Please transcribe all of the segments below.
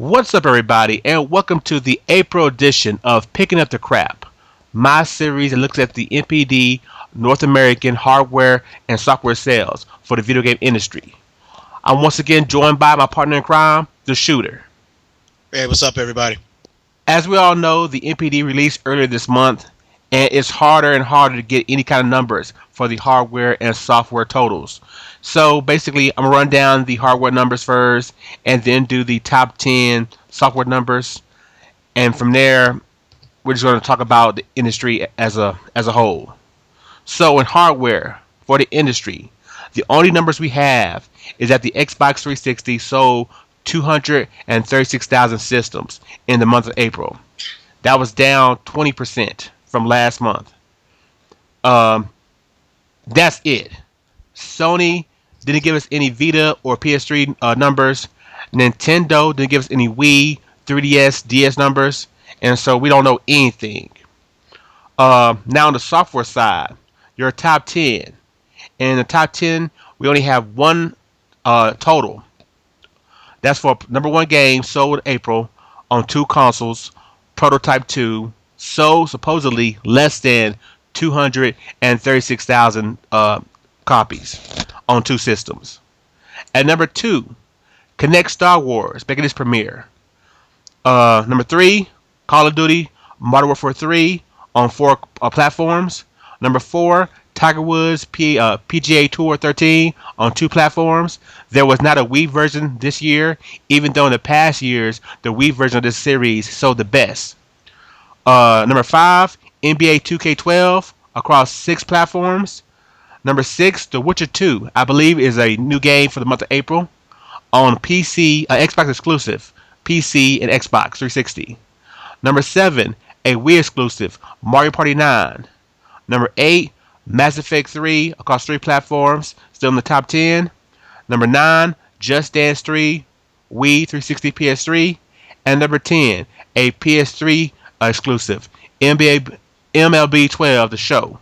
What's up, everybody, and welcome to the April edition of Picking Up the Crap, my series that looks at the NPD North American hardware and software sales for the video game industry. I'm once again joined by my partner in crime, TheShooter. Hey, what's up, everybody? As we all know, the NPD released earlier this month, and it's harder and harder to get any kind of numbers for the hardware and software totals. So basically, I'm going to run down the hardware numbers first, and then do the top 10 software numbers. And from there, we're just going to talk about the industry as a whole. So in hardware, for the industry, the only numbers we have is that the Xbox 360 sold 236,000 systems in the month of April. That was down 20% from last month. That's it. Sony didn't give us any Vita or PS3 numbers. Nintendo didn't give us any Wii, 3DS, DS numbers, and so we don't know anything. Now on the software side, your top 10. In the top 10, we only have one total. That's for number one game sold in April on two consoles, Prototype 2, sold supposedly less than 236,000 copies on two systems. At number 2, Kinect Star Wars making its premiere. Number 3, Call of Duty Modern Warfare 3 on 4 platforms. Number 4, Tiger Woods PGA Tour 13 on 2 platforms. There was not a Wii version this year, even though in the past years the Wii version of this series sold the best. Number 5, NBA 2K12 across 6 platforms. Number 6, The Witcher 2, I believe is a new game for the month of April on PC, Xbox exclusive, PC and Xbox 360. Number 7, a Wii exclusive, Mario Party 9. Number 8, Mass Effect 3 across 3 platforms, still in the top 10. Number 9, Just Dance 3, Wii 360 PS3. And number 10, a PS3 exclusive, MLB 12, The Show.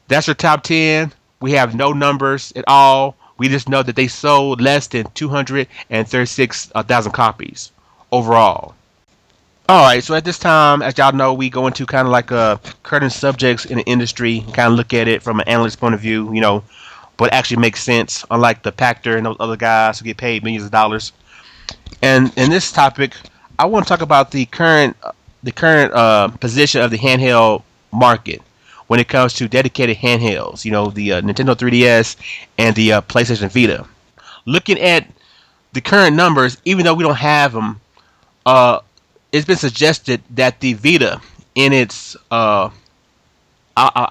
That's your top 10. We have no numbers at all. We just know that they sold less than 236,000 copies overall. Alright, so at this time, as y'all know, we go into kind of like current subjects in the industry, kind of look at it from an analyst point of view, what actually makes sense, unlike the Pactor and those other guys who get paid millions of dollars. And in this topic, I want to talk about the current position of the handheld market when it comes to dedicated handhelds, the Nintendo 3DS and the PlayStation Vita. Looking at the current numbers, even though we don't have them, it's been suggested that the Vita in its, I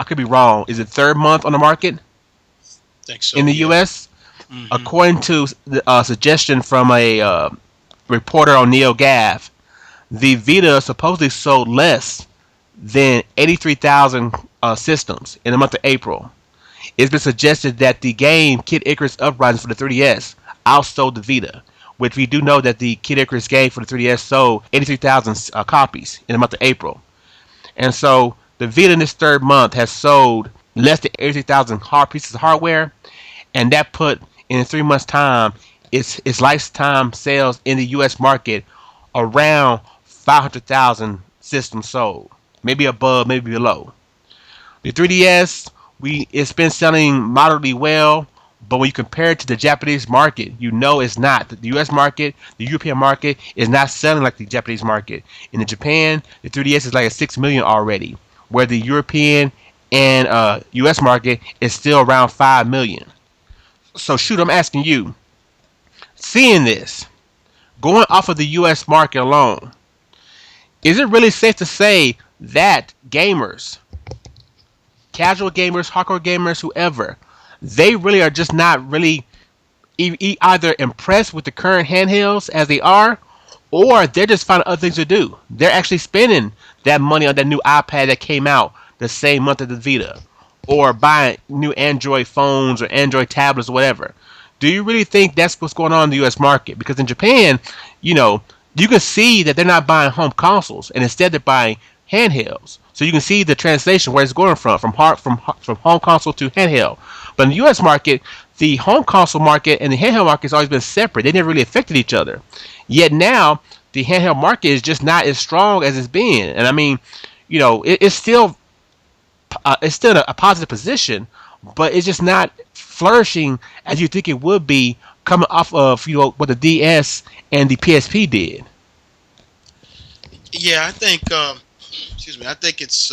could be wrong, is it third month on the market? Think so, in the yeah. U.S.? Mhm. According to the suggestion from a reporter on NeoGAF, the Vita supposedly sold less than 83,000 systems in the month of April. It's been suggested that the game Kid Icarus Uprising for the 3DS outsold the Vita, which we do know that the Kid Icarus game for the 3DS sold 83,000 copies in the month of April. And so the Vita in this third month has sold less than 83,000 pieces of hardware, and that put in 3 months' time its lifetime sales in the U.S. market around 500,000 systems sold, maybe above, maybe below. The 3DS, it's been selling moderately well, but when you compare it to the Japanese market, it's not. The U.S. market, the European market is not selling like the Japanese market. In Japan, the 3DS is like at 6 million already, where the European and U.S. market is still around 5 million. So shoot, I'm asking you, seeing this, going off of the U.S. market alone, is it really safe to say that gamers, casual gamers, hardcore gamers, whoever, they really are just not really either impressed with the current handhelds as they are, or they're just finding other things to do? They're actually spending that money on that new iPad that came out the same month as the Vita, or buying new Android phones or Android tablets or whatever. Do you really think that's what's going on in the U.S. market? Because in Japan, you can see that they're not buying home consoles, and instead they're buying handhelds. So you can see the translation where it's going from home console to handheld. But in the U.S. market, the home console market and the handheld market has always been separate. They never really affected each other. Yet now the handheld market is just not as strong as it's been. And I mean, it's still in a positive position, but it's just not flourishing as you think it would be coming off of what the DS and the PSP did. Yeah, I think. Excuse me. I think it's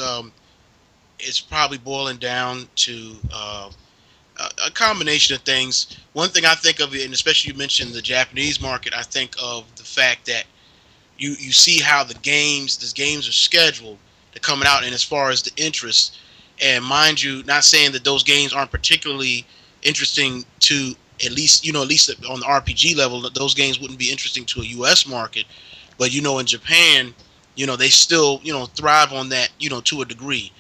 probably boiling down to a combination of things. One thing I think of, and especially you mentioned the Japanese market, I think of the fact that you see how these games are scheduled to coming out, and as far as the interest, and mind you, not saying that those games aren't particularly interesting to at least on the RPG level, that those games wouldn't be interesting to a U.S. market, but in Japan, they still thrive on that to a degree.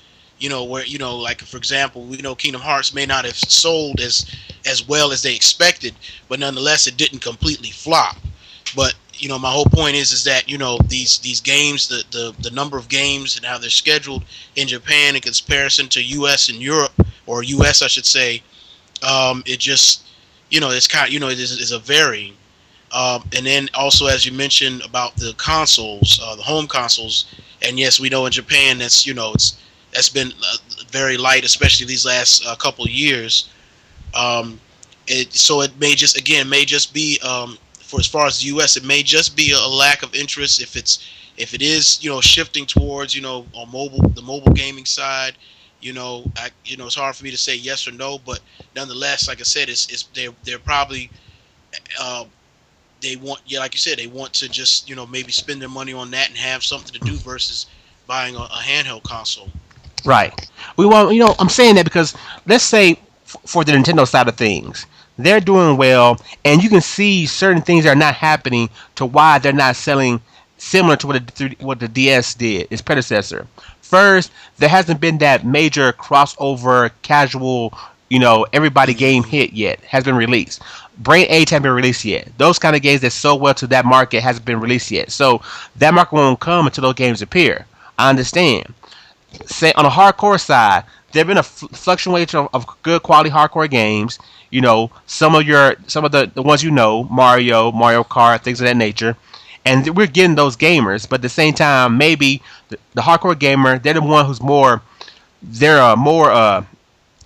Where like for example, we know Kingdom Hearts may not have sold as well as they expected, but nonetheless it didn't completely flop. But my whole point is that these games, the number of games and how they're scheduled in Japan in comparison to U.S. and Europe, or U.S. I should say, it just it's kind of it is a varying. And then also, as you mentioned about the consoles, the home consoles, and yes, we know in Japan that's been very light, especially these last couple of years. So it may just be for as far as the U.S., it may just be a lack of interest. If it is shifting towards on the mobile gaming side, it's hard for me to say yes or no, but nonetheless, like I said, it's they're probably uh, they want, yeah, like you said, they want to just maybe spend their money on that and have something to do versus buying a handheld console. Right. We want, I'm saying that because let's say for the Nintendo side of things, they're doing well, and you can see certain things are not happening to why they're not selling similar to what the DS did, its predecessor. First, there hasn't been that major crossover casual, everybody game Mm-hmm. hit yet has been released. Brain Age hasn't been released yet. Those kind of games that sold well to that market hasn't been released yet. So that market won't come until those games appear. I understand. Say on the hardcore side, there've been a fluctuation of good quality hardcore games. Some of the ones Mario Kart, things of that nature, and we're getting those gamers. But at the same time, maybe the hardcore gamer, they're the one who's more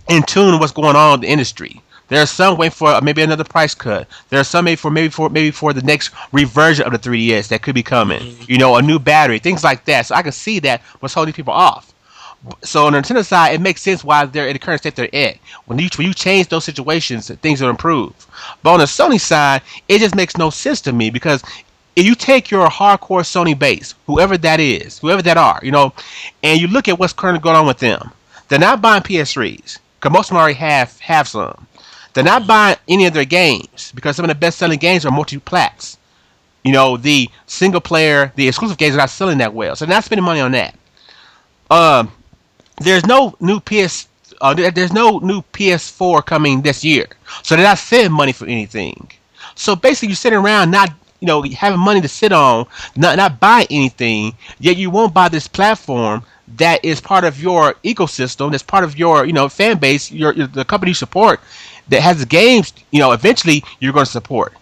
in tune with what's going on in the industry. There's some waiting for maybe another price cut. There's some maybe for the next reversion of the 3DS that could be coming. Mm-hmm. A new battery, things like that. So I can see that what's holding people off. So on the Nintendo side, it makes sense why they're in the current state they're at. When you change those situations, things will improve. But on the Sony side, it just makes no sense to me because if you take your hardcore Sony base, whoever that is, whoever that are, and you look at what's currently going on with them, they're not buying PS3s because most of them already have some. They're not buying any of their games because some of the best-selling games are multi-plats. The single player, the exclusive games are not selling that well, so they're not spending money on that. Um, there's no new there's no new PS4 coming this year, so they're not saving money for anything. So basically, you're sitting around not having money to sit on, not buy anything. Yet you won't buy this platform that is part of your ecosystem, that's part of your fan base, the company you support, that has the games. Eventually you're going to support.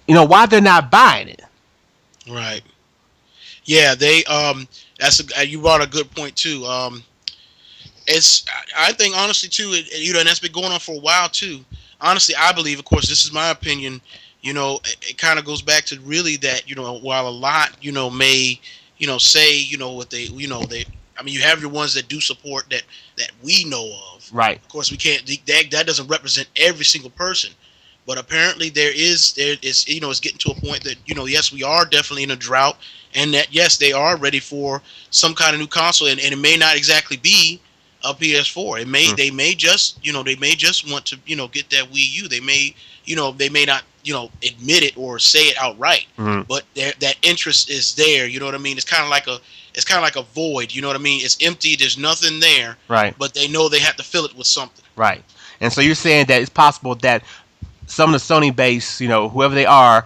Why they're not buying it. Right. Yeah, they you brought a good point too. It's I think honestly too, and that's been going on for a while too. Honestly, I believe, of course, this is my opinion. It kind of goes back to really that while a lot may say what they. I mean, you have your ones that do support that we know of. Right. Of course, we can't. That doesn't represent every single person. But apparently there is it's getting to a point that yes, we are definitely in a drought, and that yes, they are ready for some kind of new console, and it may not exactly be a PS4. Mm. They may just want to get that Wii U. They may not admit it or say it outright, Mm. but that interest is there. You know what I mean? It's kind of like a void. You know what I mean? It's empty. There's nothing there, Right. but they know they have to fill it with something. Right. And so you're saying that it's possible that some of the Sony base, whoever they are,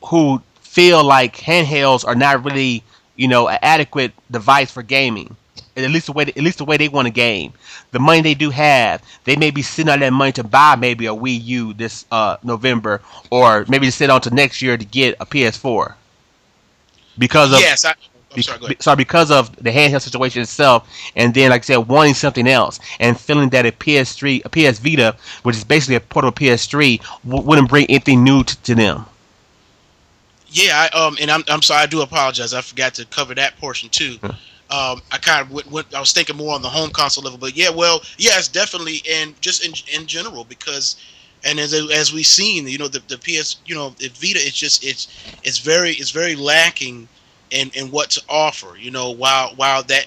who feel like handhelds are not really, an adequate device for gaming, At least the way they want a game. The money they do have, they may be sitting on that money to buy maybe a Wii U this November, or maybe to sit on to next year to get a PS4 because of Yes, I'm sorry. Go ahead. because of the handheld situation itself, and then like I said, wanting something else and feeling that a PS Vita, which is basically a portable PS3, wouldn't bring anything new to them. Yeah, and I'm sorry. I do apologize. I forgot to cover that portion too. I kind of I was thinking more on the home console level, but yeah, well, yes, definitely, and just in general, because, and as we've seen, the PS, the Vita, it's very lacking in what to offer. While that,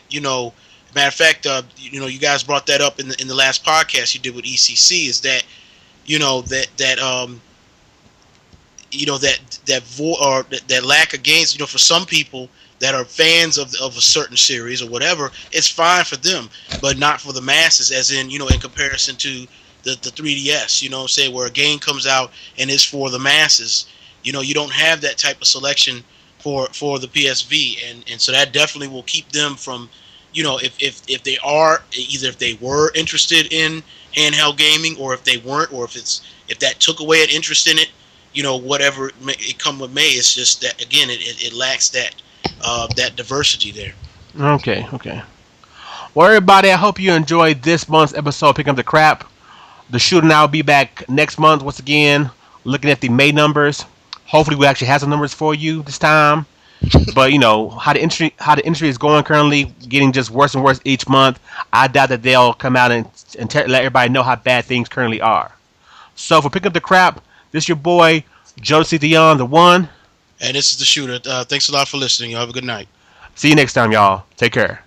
matter of fact, you guys brought that up in the last podcast you did with ECC, is that that lack of gains, for some people that are fans of a certain series or whatever, it's fine for them, but not for the masses, as in comparison to the 3DS, what I'm saying, where a game comes out and it's for the masses. You don't have that type of selection for the PSV, and so that definitely will keep them from, if they are, either if they were interested in handheld gaming, or if they weren't, or if that took away an interest in it, whatever it come with may. It's just that, again, it lacks that diversity there. Okay. Well, everybody, I hope you enjoyed this month's episode of Picking Up the Crap. The shooter and I will be back next month once again, looking at the May numbers. Hopefully, we actually have some numbers for you this time. But how the industry is going currently, getting just worse and worse each month. I doubt that they'll come out and let everybody know how bad things currently are. So for Picking Up the Crap, this is your boy Jodecideion, the one. And this is the shooter. Thanks a lot for listening. You have a good night. See you next time, y'all. Take care.